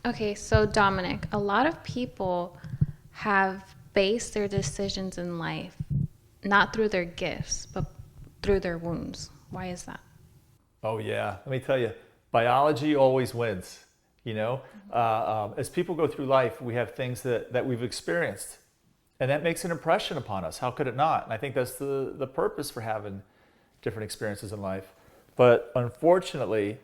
Okay, so Dominic, a lot of people have based their decisions in life not through their gifts, but through their wounds. Why is that? Oh yeah, let me tell you, biology always wins. As people go through life, we have things that we've experienced, and that makes an impression upon us. How could it not? And I think that's the purpose for having different experiences in life. But unfortunately,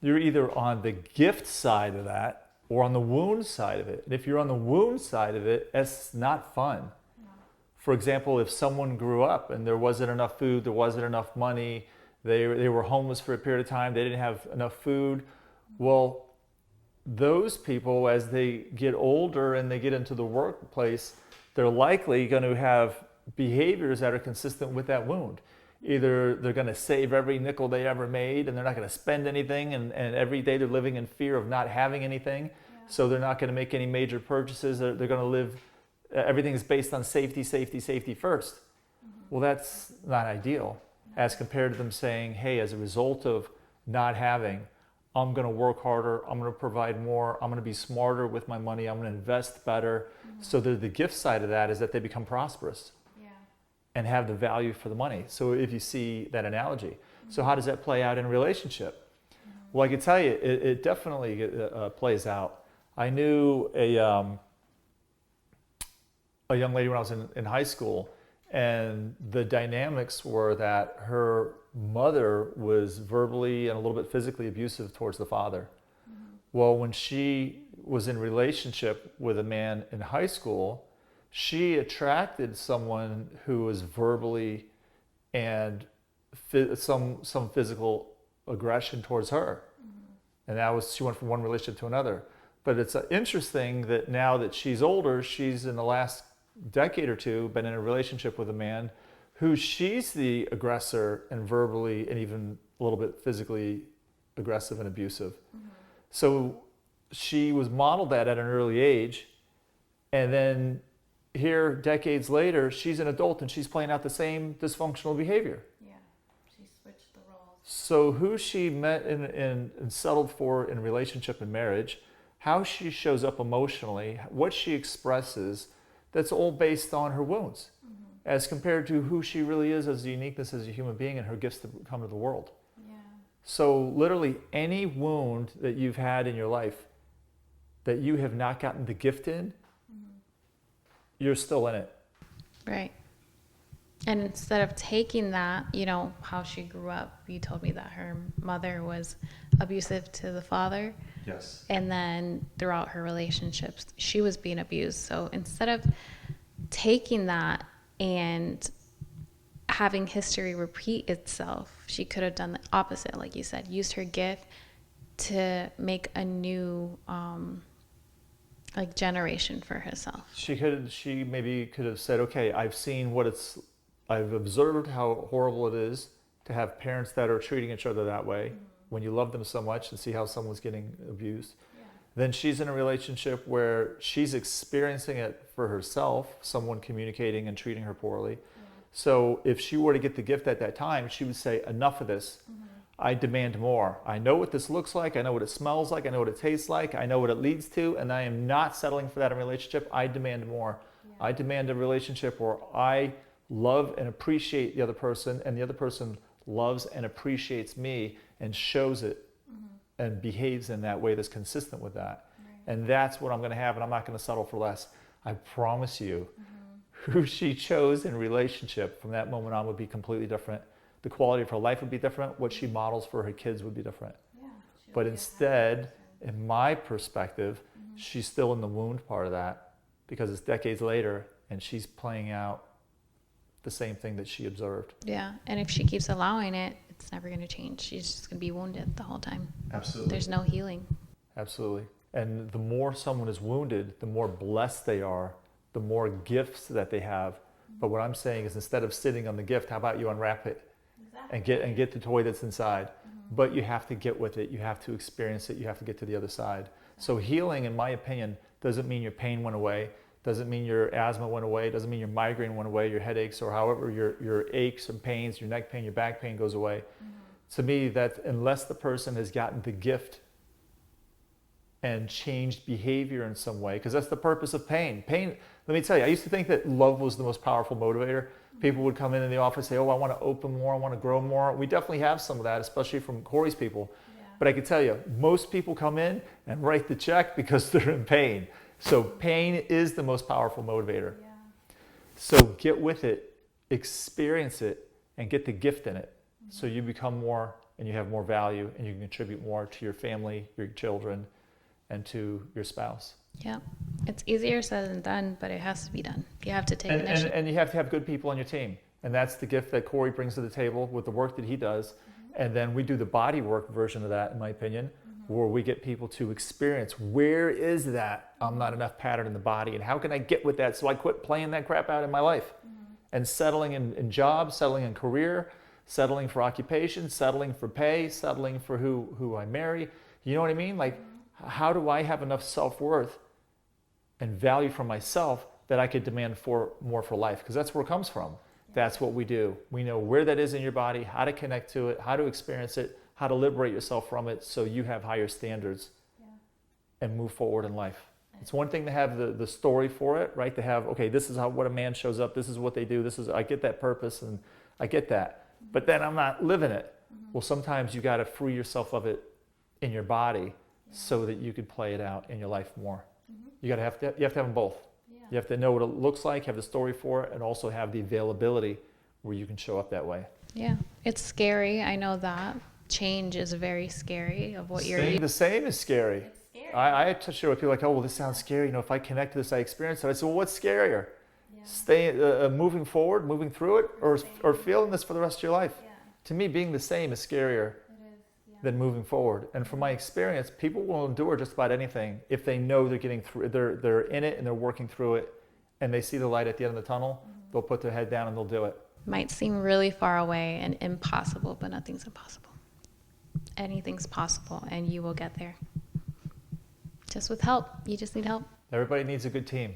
you're either on the gift side of that or on the wound side of it. And if you're on the wound side of it, it's not fun. For example, if someone grew up and there wasn't enough food, there wasn't enough money, they were homeless for a period of time, they didn't have enough food, well, those people, as they get older and they get into the workplace, they're likely going to have behaviors that are consistent with that wound. Either they're going to save every nickel they ever made and they're not going to spend anything, and every day they're living in fear of not having anything. So they're not going to make any major purchases. They're going to live, everything is based on safety, safety, safety first. Well, that's not ideal as compared to them saying, hey, as a result of not having, I'm going to work harder, I'm going to provide more, I'm going to be smarter with my money, I'm going to invest better. So the gift side of that is that they become prosperous and have the value for the money. So if you see that analogy. So how does that play out in a relationship? Well, I can tell you, it definitely plays out. I knew a young lady when I was in high school, and the dynamics were that her mother was verbally and a little bit physically abusive towards the father. Well, when she was in relationship with a man in high school, she attracted someone who was verbally and some physical aggression towards her. And that was, she went from one relationship to another. But it's interesting that now that she's older, she's in the last decade or two been in a relationship with a man who she's the aggressor and verbally and even a little bit physically aggressive and abusive. So she was modeled that at an early age, and then here decades later she's an adult and she's playing out the same dysfunctional behavior. Yeah, she switched the roles. So who she met and settled for in relationship and marriage, how she shows up emotionally, what she expresses, that's all based on her wounds as compared to who she really is as a uniqueness as a human being and her gifts to come to the world. Yeah. So literally any wound that you've had in your life that you have not gotten the gift in, you're still in it. Right. And instead of taking that, how she grew up, you told me that her mother was abusive to the father. Yes. And then throughout her relationships, she was being abused. So instead of taking that and having history repeat itself, she could have done the opposite, like you said, used her gift to make a new generation for herself. She maybe could have said, okay, I've observed how horrible it is to have parents that are treating each other that way when you love them so much, and see how someone's getting abused. Then she's in a relationship where she's experiencing it for herself, someone communicating and treating her poorly. So if she were to get the gift at that time, she would say, enough of this. I demand more. I know what this looks like. I know what it smells like. I know what it tastes like. I know what it leads to. And I am not settling for that in a relationship. I demand more. I demand a relationship where I love and appreciate the other person, and the other person loves and appreciates me and shows it and behaves in that way that's consistent with that. And that's what I'm going to have, and I'm not going to settle for less. I promise you, who she chose in relationship from that moment on would be completely different. The quality of her life would be different. What she models for her kids would be different. But instead, in my perspective, she's still in the wound part of that, because it's decades later and she's playing out the same thing that she observed. Yeah, and if she keeps allowing it, it's never going to change. She's just going to be wounded the whole time. Absolutely. There's no healing. Absolutely. And the more someone is wounded, the more blessed they are, the more gifts that they have. But what I'm saying is, instead of sitting on the gift, how about you unwrap it and get the toy that's inside? But you have to get with it. You have to experience it. You have to get to the other side. So healing, in my opinion, doesn't mean your pain went away. Doesn't mean your asthma went away. Doesn't mean your migraine went away, your headaches, or however your aches and pains, your neck pain, your back pain goes away. To me, that unless the person has gotten the gift and changed behavior in some way, because that's the purpose of pain. Pain, let me tell you, I used to think that love was the most powerful motivator. People would come in the office and say, oh, I want to open more, I want to grow more. We definitely have some of that, especially from Corey's people. Yeah. But I can tell you, most people come in and write the check because they're in pain. So pain is the most powerful motivator. Yeah. So get with it, experience it, and get the gift in it. So you become more and you have more value and you can contribute more to your family, your children, and to your spouse. Yeah. It's easier said than done, but it has to be done. You have to take initiative. And you have to have good people on your team. And that's the gift that Corey brings to the table with the work that he does. And then we do the body work version of that, in my opinion, where we get people to experience, where is that I'm not enough pattern in the body, and how can I get with that so I quit playing that crap out in my life? And settling in jobs, settling in career, settling for occupation, settling for pay, settling for who I marry. You know what I mean? Like, how do I have enough self-worth and value for myself that I could demand more for life? Because that's where it comes from. That's what we do. We know where that is in your body, how to connect to it, how to experience it, how to liberate yourself from it so you have higher standards and move forward in life. It's one thing to have the story for it, right? To have, okay, this is what a man shows up, this is what they do, I get that purpose and I get that. But then I'm not living it. Well, sometimes you got to free yourself of it in your body so that you could play it out in your life more. You have to have them both. You have to know what it looks like, have the story for it, and also have the availability where you can show up that way. Yeah, it's scary. I know that. Change is very scary of what you're Staying the same is scary. It's scary. I share with people like, oh, well, this sounds scary. You know, if I connect to this, I experience it. I said, well, what's scarier? Stay moving forward, moving through it, or feeling this for the rest of your life? To me, being the same is scarier than moving forward. And from my experience, people will endure just about anything if they know they're getting through. They're in it and they're working through it, and they see the light at the end of the tunnel. They'll put their head down and they'll do it. Might seem really far away and impossible, but nothing's impossible. Anything's possible, and you will get there. Just with help. You just need help. Everybody needs a good team.